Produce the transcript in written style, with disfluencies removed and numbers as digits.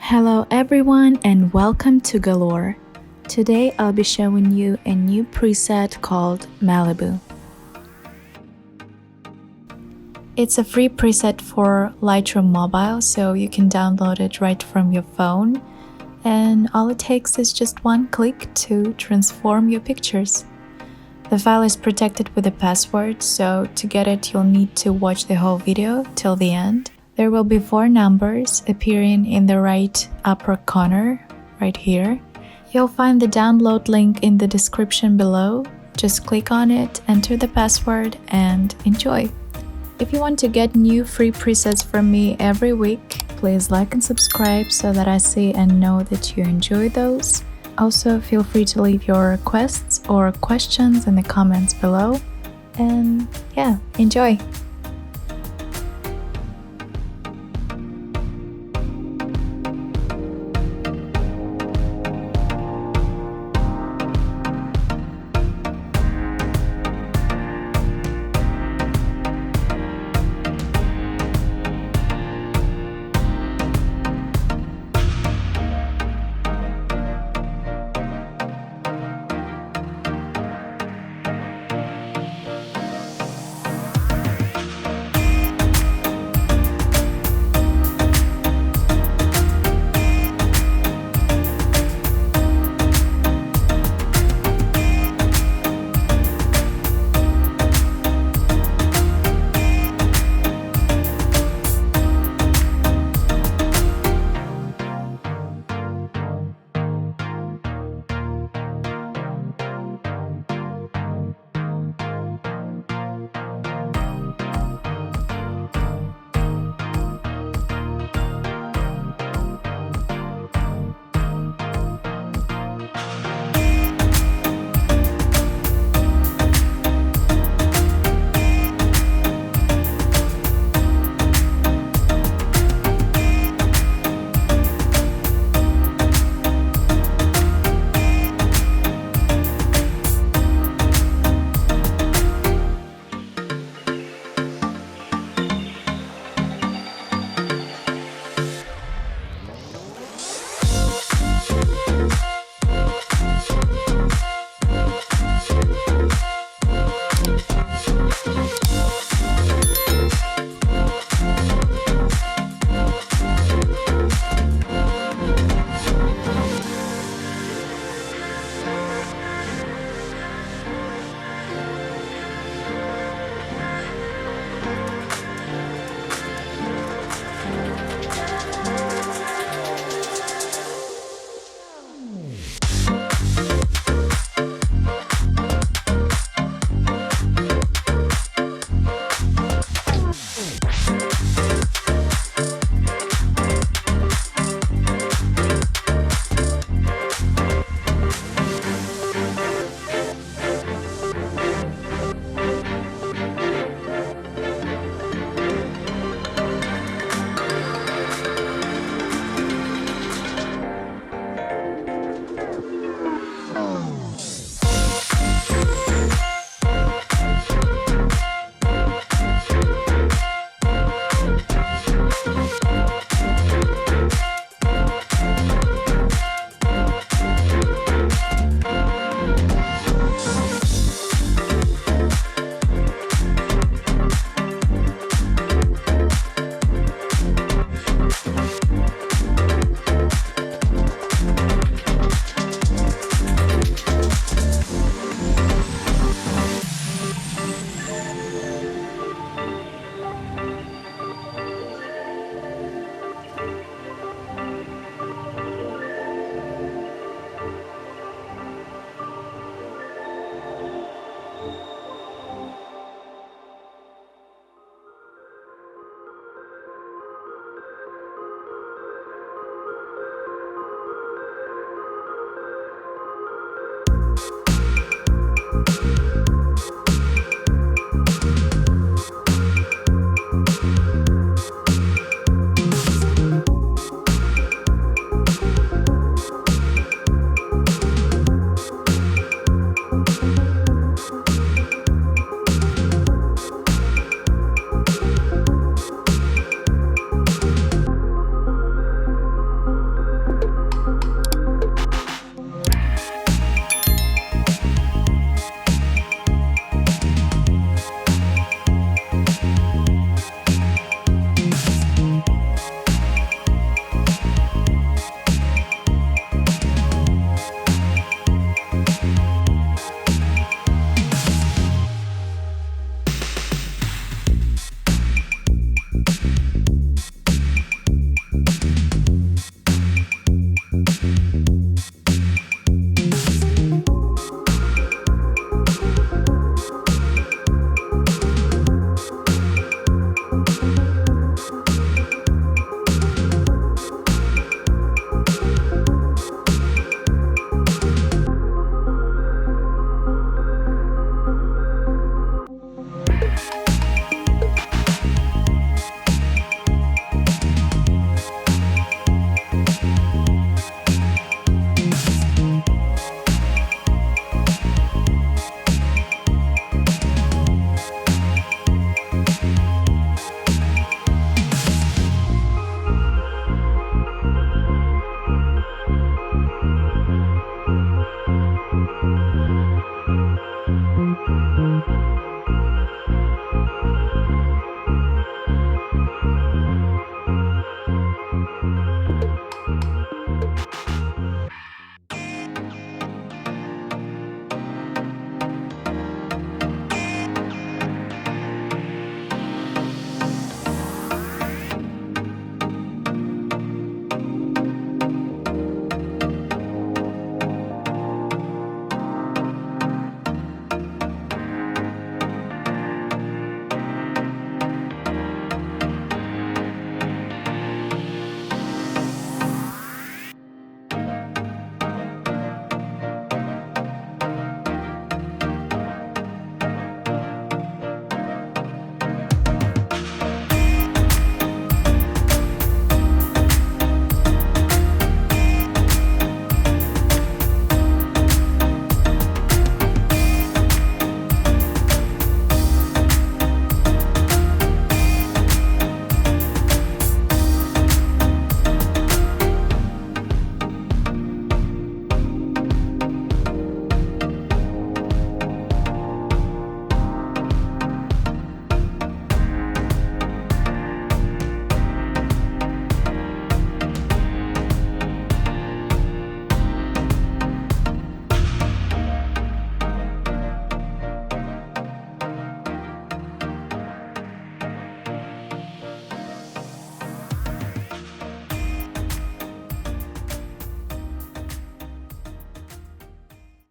Hello everyone and welcome to Galore. Today I'll be showing you a new preset called MALIBU. It's a free preset for Lightroom mobile, so you can download it right from your phone, and all it takes is just one click to transform your pictures. The file is protected with a password, so to get it you'll need to watch the whole video till the end. There will be 4 numbers appearing in the right upper corner, right here. You'll find the download link in the description below. Just click on it, enter the password, and enjoy. If you want to get new free presets from me every week, please like and subscribe so that I see and know that you enjoy those. Also, feel free to leave your requests or questions in the comments below. And yeah, enjoy!